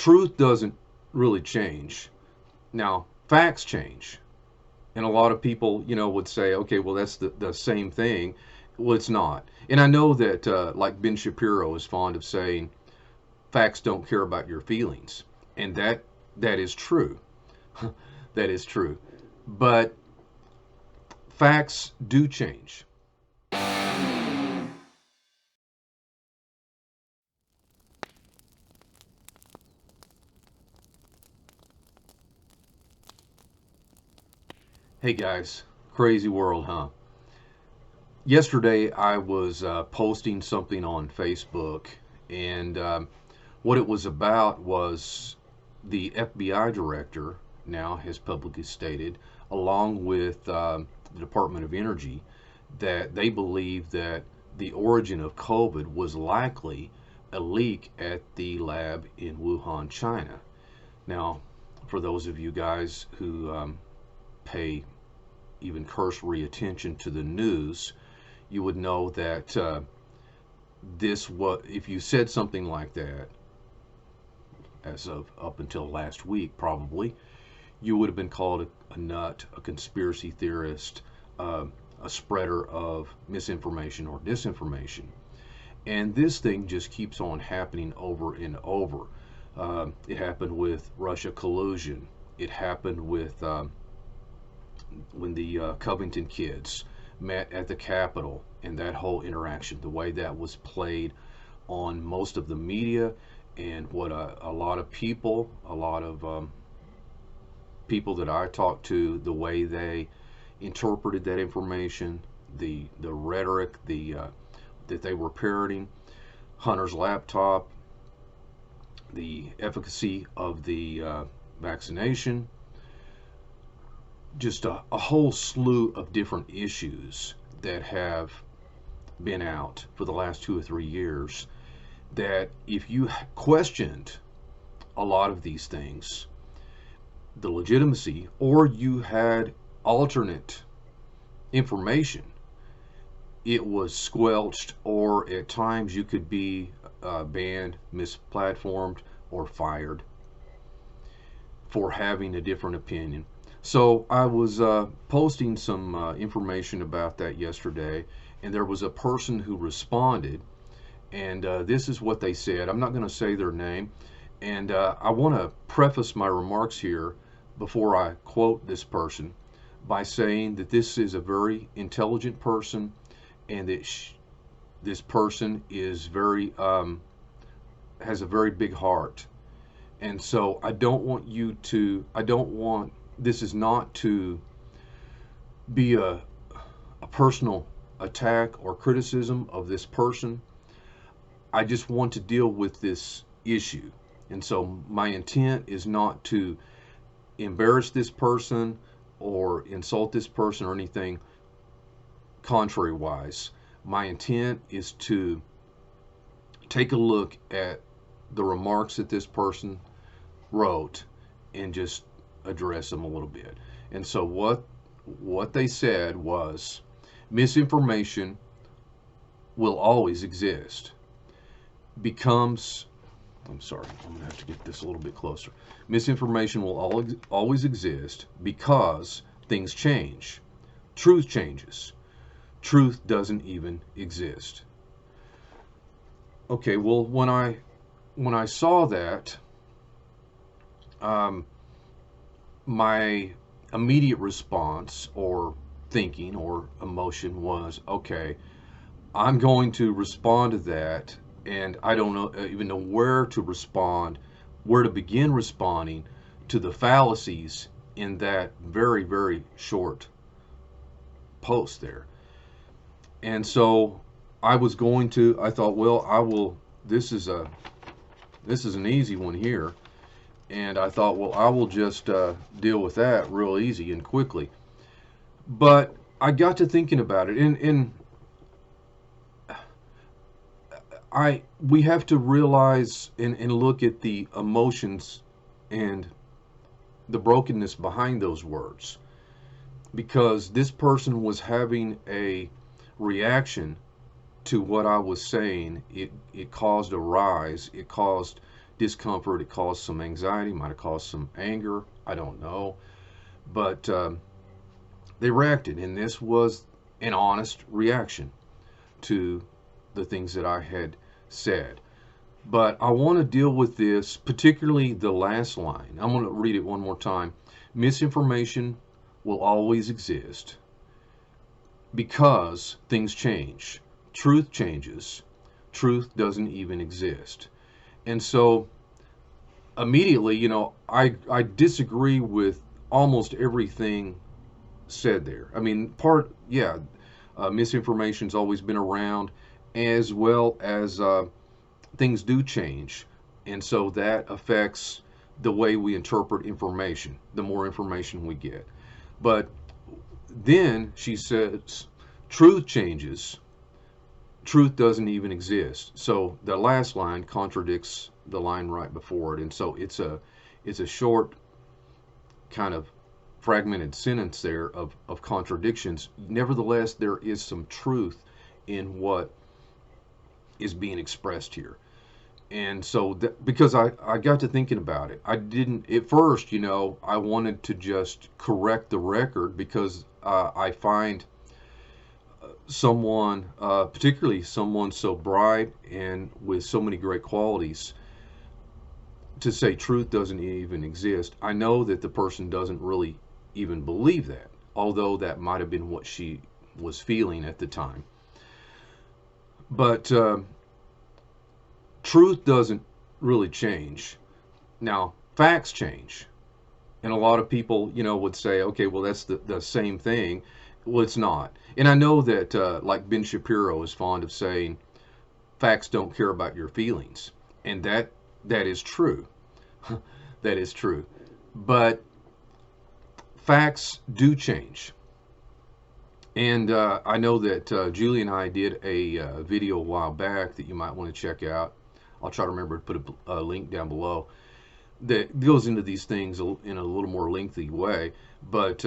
truth doesn't really change. Now, facts change. And a lot of people, would say, okay, well, that's the same thing. Well, it's not. And I know that, like Ben Shapiro is fond of saying, facts don't care about your feelings. And that is true. That is true. But facts do change. Hey guys, crazy world, huh? Yesterday I was posting something on Facebook, and what it was about was the FBI director now has publicly stated, along with the Department of Energy, that they believe that the origin of COVID was likely a leak at the lab in Wuhan, China. Now, for those of you guys who pay even cursory attention to the news, you would know that if you said something like that, as of up until last week, probably, you would have been called a nut, a conspiracy theorist, a spreader of misinformation or disinformation. And this thing just keeps on happening over and over. It happened with Russia collusion. It happened with when the Covington kids met at the Capitol and that whole interaction, the way that was played on most of the media, and what a lot of people, people that I talked to, the way they interpreted that information, the rhetoric, that they were parroting, Hunter's laptop, the efficacy of the vaccination, just a whole slew of different issues that have been out for the last 2 or 3 years, that if you questioned a lot of these things, the legitimacy, or you had alternate information, it was squelched, or at times you could be banned, misplatformed, or fired for having a different opinion. So I was posting some information about that yesterday, and there was a person who responded, and this is what they said. I'm not going to say their name, and I want to preface my remarks here before I quote this person by saying that this is a very intelligent person, and that this person is very has a very big heart. And so I don't want this is not to be a personal attack or criticism of this person. I just want to deal with this issue. And so my intent is not to embarrass this person or insult this person or anything contrary wise. My intent is to take a look at the remarks that this person wrote and just address them a little bit. And so what they said was, misinformation will always exist. I'm sorry, I'm going to have to get this a little bit closer. Misinformation will always exist because things change. Truth changes. Truth doesn't even exist. Okay, well, when I saw that, my immediate response or thinking or emotion was, okay, I'm going to respond to that, and I don't know even know where to respond, where to begin responding to the fallacies in that very, very short post there. And so I thought, well, this is an easy one here. And I thought, well, I will just deal with that real easy and quickly. But I got to thinking about it, and we have to realize and look at the emotions and the brokenness behind those words, because this person was having a reaction to what I was saying. It caused a rise. It caused discomfort. It caused some anxiety, might have caused some anger. I don't know. But they reacted, and this was an honest reaction to the things that I had said. But I want to deal with this, particularly the last line. I'm going to read it one more time. Misinformation will always exist because things change. Truth changes. Truth doesn't even exist. And so immediately, I disagree with almost everything said there. I mean, misinformation's always been around, as well as things do change. And so that affects the way we interpret information, the more information we get. But then she says, truth changes, truth doesn't even exist. So the last line contradicts the line right before it. And so it's a short kind of fragmented sentence there of contradictions. Nevertheless, there is some truth in what is being expressed here. And so because I got to thinking about it, I didn't at first, I wanted to just correct the record because I find someone, particularly someone so bright and with so many great qualities, to say truth doesn't even exist. I know that the person doesn't really even believe that, although that might have been what she was feeling at the time. But truth doesn't really change. Now, facts change. And a lot of people, would say, okay, well, that's the same thing. Well, it's not. And I know that, like Ben Shapiro is fond of saying, facts don't care about your feelings. And that is true. That is true. But facts do change. And I know that Julie and I did a video a while back that you might want to check out. I'll try to remember to put a link down below that goes into these things in a little more lengthy way. But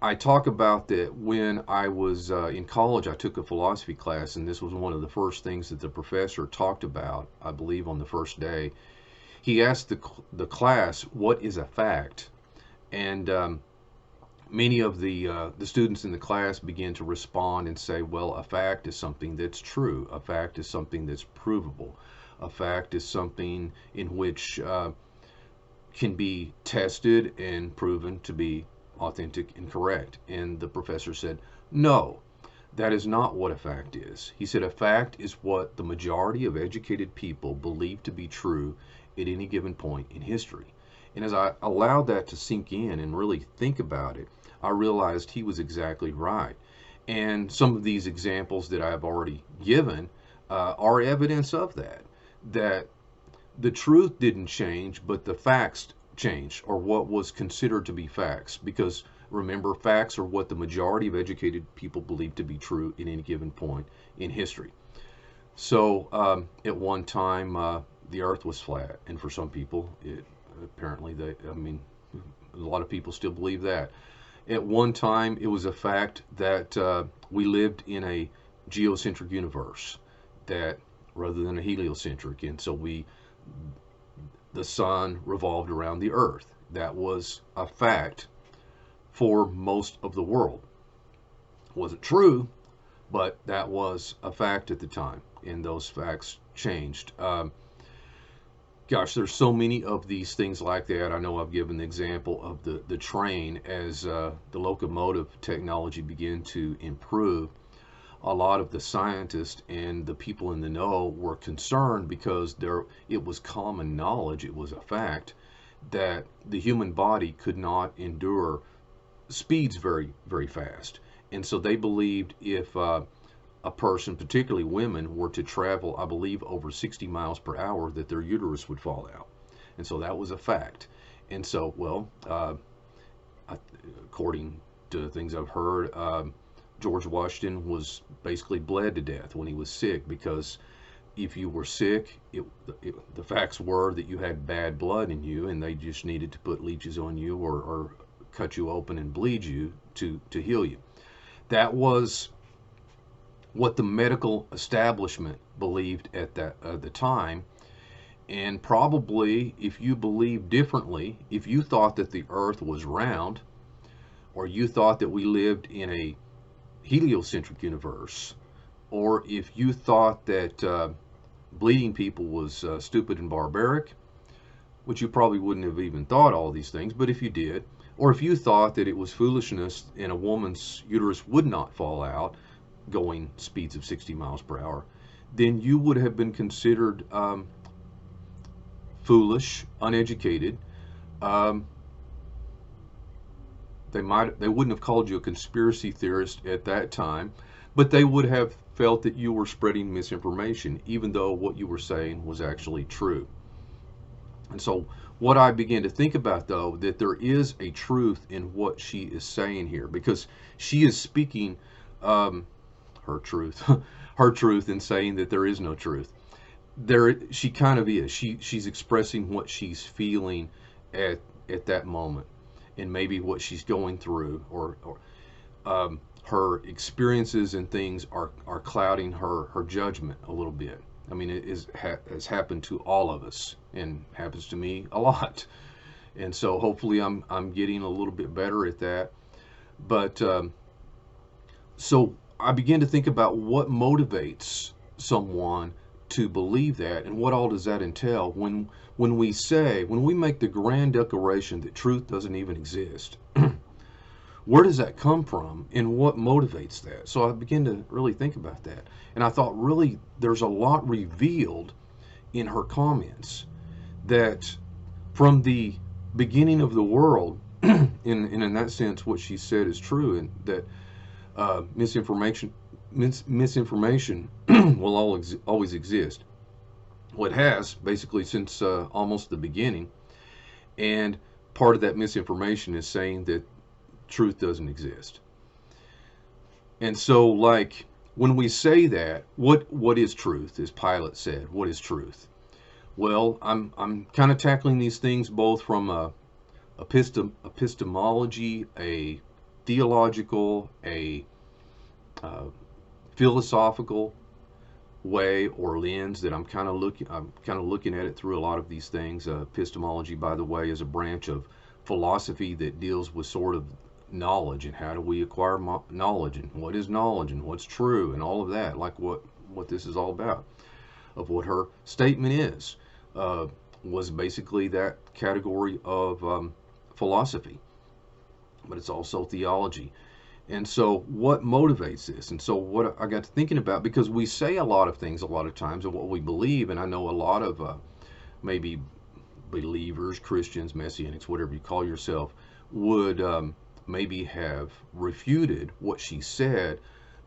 I talk about that when I was in college, I took a philosophy class, and this was one of the first things that the professor talked about, I believe, on the first day. He asked the class, what is a fact? And many of the students in the class began to respond and say, well, a fact is something that's true. A fact is something that's provable. A fact is something in which can be tested and proven to be authentic and correct. And the professor said, no, that is not what a fact is. He said, a fact is what the majority of educated people believe to be true at any given point in history. And as I allowed that to sink in and really think about it, I realized he was exactly right. And some of these examples that I've already given are evidence of that the truth didn't change, but the facts changed, or what was considered to be facts. Because remember, facts are what the majority of educated people believe to be true at any given point in history. So at one time, the earth was flat, and for some people, a lot of people still believe that. At one time, it was a fact that we lived in a geocentric universe, that rather than a heliocentric, and so the sun revolved around the earth. That was a fact for most of the world. It wasn't true, but that was a fact at the time, and those facts changed. Gosh, there's so many of these things like that. I know I've given the example of the train. As the locomotive technology began to improve, a lot of the scientists and the people in the know were concerned because it was common knowledge, it was a fact, that the human body could not endure speeds very, very fast. And so they believed if a person, particularly women, were to travel, I believe, over 60 miles per hour, that their uterus would fall out. And so that was a fact. And so, well, according to the things I've heard, George Washington was basically bled to death when he was sick, because if you were sick, the facts were that you had bad blood in you, and they just needed to put leeches on you or cut you open and bleed you to heal you. That was what the medical establishment believed at the time. And probably if you believe differently, if you thought that the earth was round, or you thought that we lived in a heliocentric universe, or if you thought that bleeding people was stupid and barbaric, which you probably wouldn't have even thought all these things, but if you did, or if you thought that it was foolishness and a woman's uterus would not fall out going speeds of 60 miles per hour, then you would have been considered foolish, uneducated. Um, they wouldn't have called you a conspiracy theorist at that time, but they would have felt that you were spreading misinformation, even though what you were saying was actually true. And so what I began to think about, though, that there is a truth in what she is saying here, because she is speaking her truth, her truth in saying that there is no truth. She kind of is. She's expressing what she's feeling at that moment, and maybe what she's going through, or her experiences and things are clouding her judgment a little bit. I mean, it has happened to all of us, and happens to me a lot. And so hopefully I'm getting a little bit better at that. But so I began to think about what motivates someone to believe that, and what all does that entail when we make the grand declaration that truth doesn't even exist. Where does that come from, and what motivates that? So I began to really think about that, and I thought, really, there's a lot revealed in her comments, that from the beginning of the world, in that sense, what she said is true, and that misinformation will always exist. Well, it has, basically, since almost the beginning. And part of that misinformation is saying that truth doesn't exist. And so, like, when we say that, what is truth? As Pilate said, what is truth? Well, I'm kind of tackling these things both from a epistemology, a theological, a philosophical way or lens, that I'm kind of looking at it through a lot of these things. Epistemology, by the way, is a branch of philosophy that deals with sort of knowledge, and how do we acquire knowledge, and what is knowledge, and what's true, and all of that, like what this is all about. Of what her statement is, was basically that category of philosophy, but it's also theology. And so what motivates this? And so what I got to thinking about, because we say a lot of things a lot of times of what we believe, and I know a lot of maybe believers, Christians, Messianics, whatever you call yourself, would maybe have refuted what she said,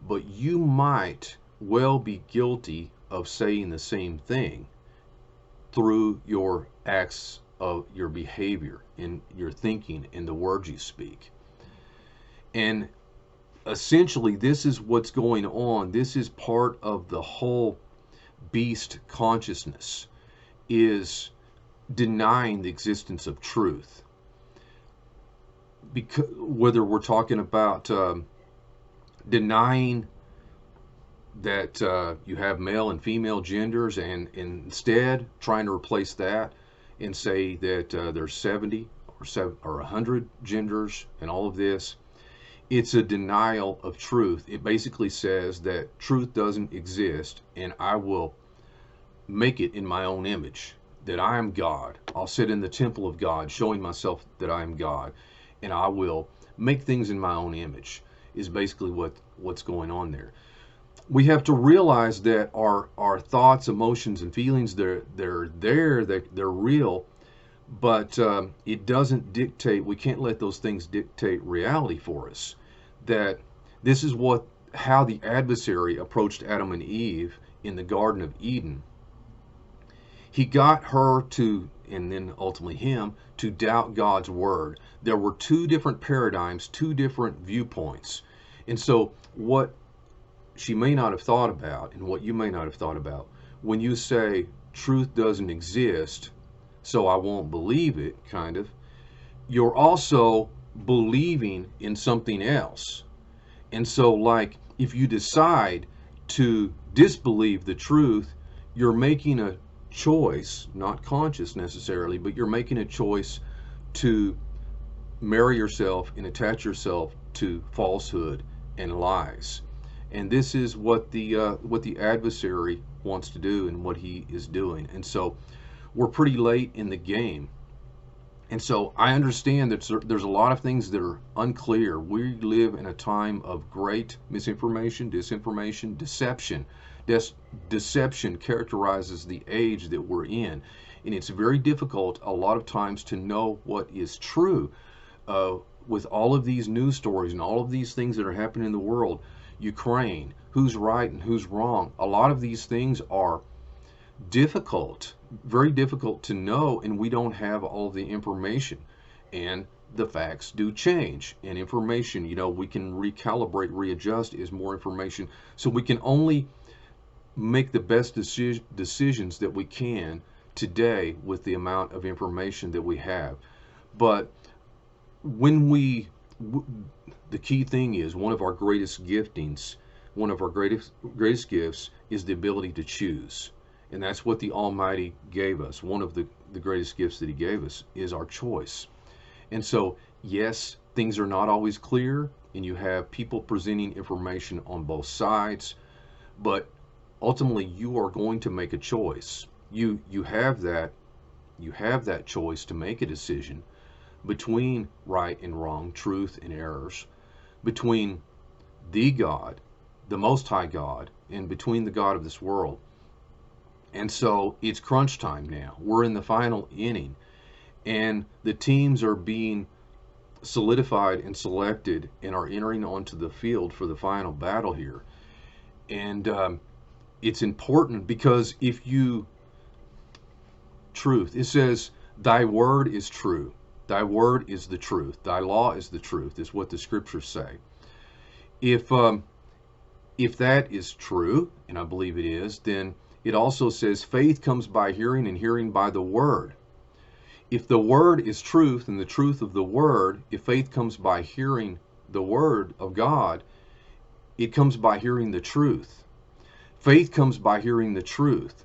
but you might well be guilty of saying the same thing through your acts of your behavior, in your thinking, in the words you speak. And essentially, this is what's going on. This is part of the whole beast consciousness, is denying the existence of truth. Because whether we're talking about denying that you have male and female genders, and instead trying to replace that and say that there's 70 or 100 genders and all of this, it's a denial of truth. It basically says that truth doesn't exist, and I will make it in my own image, that I am God. I'll sit in the temple of God, showing myself that I am God, and I will make things in my own image, is basically what's going on there. We have to realize that our thoughts, emotions, and feelings, they're real, but it doesn't dictate. We can't let those things dictate reality for us. That this is how the adversary approached Adam and Eve in the Garden of Eden. He got her to, and then ultimately him, to doubt God's word. There were two different paradigms, two different viewpoints. And so what she may not have thought about, and what you may not have thought about, when you say truth doesn't exist, so I won't believe it, kind of, you're also believing in something else. And so, like, if you decide to disbelieve the truth, you're making choice, not conscious necessarily, but you're making a choice to marry yourself and attach yourself to falsehood and lies. And this is what the adversary wants to do and what he is doing. And so we're pretty late in the game. And so I understand that there's a lot of things that are unclear. We live in a time of great misinformation, disinformation, deception. Deception characterizes the age that we're in. And it's very difficult a lot of times to know what is true. With all of these news stories and all of these things that are happening in the world, Ukraine, who's right and who's wrong, a lot of these things are difficult, very difficult to know, and we don't have all the information. And the facts do change, and information, we can recalibrate, readjust as more information. So we can only make the best decisions that we can today with the amount of information that we have. But when the key thing is, one of our greatest giftings, one of our greatest gifts is the ability to choose. And that's what the Almighty gave us. One of the greatest gifts that he gave us is our choice. And so, yes, things are not always clear, and you have people presenting information on both sides, but ultimately you are going to make a choice. You have that choice to make a decision between right and wrong, truth and errors, between the God, the Most High God, and between the God of this world. And so it's crunch time now. We're in the final inning, and the teams are being solidified and selected and are entering onto the field for the final battle here. And it's important because it says, thy word is true. Thy word is the truth. Thy law is the truth, is what the scriptures say. If that is true, and I believe it is, then it also says faith comes by hearing, and hearing by the word. If the word is truth and the truth of the word, if faith comes by hearing the word of God, it comes by hearing the truth. Faith comes by hearing the truth.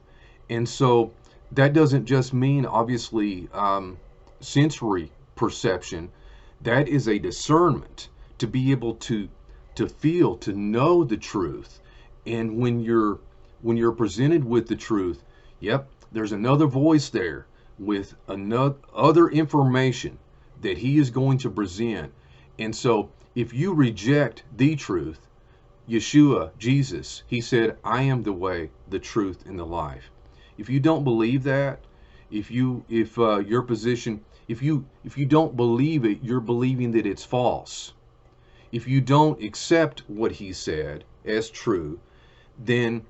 And so that doesn't just mean, obviously, sensory perception. That is a discernment to be able to feel, to know the truth. And when you're presented with the truth, yep, there's another voice there with other information that he is going to present. And so if you reject the truth, Yeshua, Jesus, he said, I am the way, the truth, and the life. If you don't believe that, if your position, if you don't believe it, you're believing that it's false. If you don't accept what he said as true, then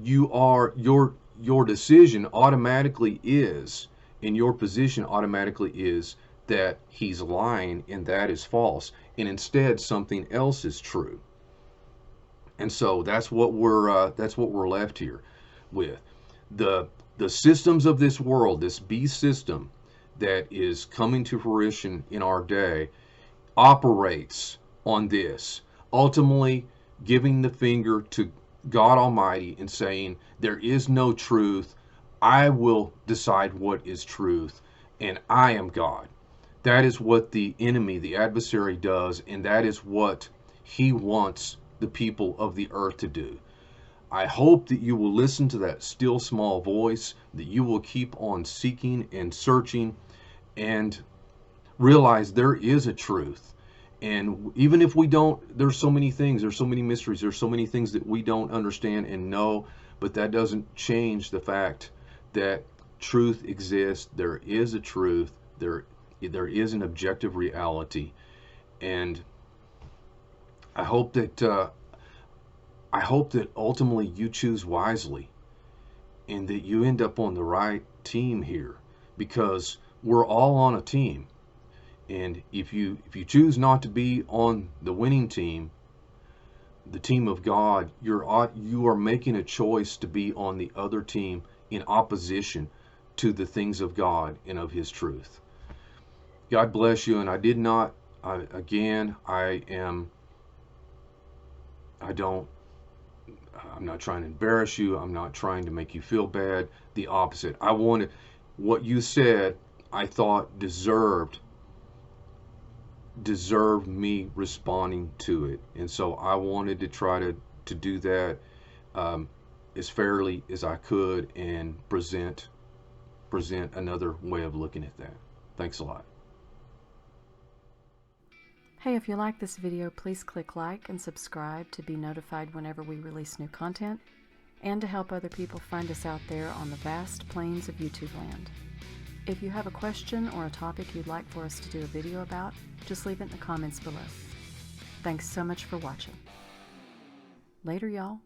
your decision automatically is, and your position automatically is, that he's lying and that is false, and instead something else is true. And so that's what we're left here with. The systems of this world, this beast system that is coming to fruition in our day, operates on this, ultimately giving the finger to God Almighty and saying, there is no truth. I will decide what is truth, and I am God. That is what the enemy, the adversary, does, and that is what he wants the people of the earth to do. I hope that you will listen to that still small voice, that you will keep on seeking and searching and realize there is a truth. And even if we don't, there's so many things, there's so many mysteries, there's so many things that we don't understand and know, but that doesn't change the fact that truth exists. There is a truth. There is an objective reality. And I hope that ultimately you choose wisely and that you end up on the right team here, because we're all on a team. And if you choose not to be on the winning team, the team of God, you are making a choice to be on the other team in opposition to the things of God and of his truth. God bless you. And I I'm not trying to embarrass you. I'm not trying to make you feel bad. The opposite. I wanted what you said, I thought deserved me responding to it. And so I wanted to try to do that as fairly as I could and present another way of looking at that. Thanks a lot. Hey, if you like this video, please click like and subscribe to be notified whenever we release new content, and to help other people find us out there on the vast plains of YouTube land. If you have a question or a topic you'd like for us to do a video about, just leave it in the comments below. Thanks so much for watching. Later, y'all.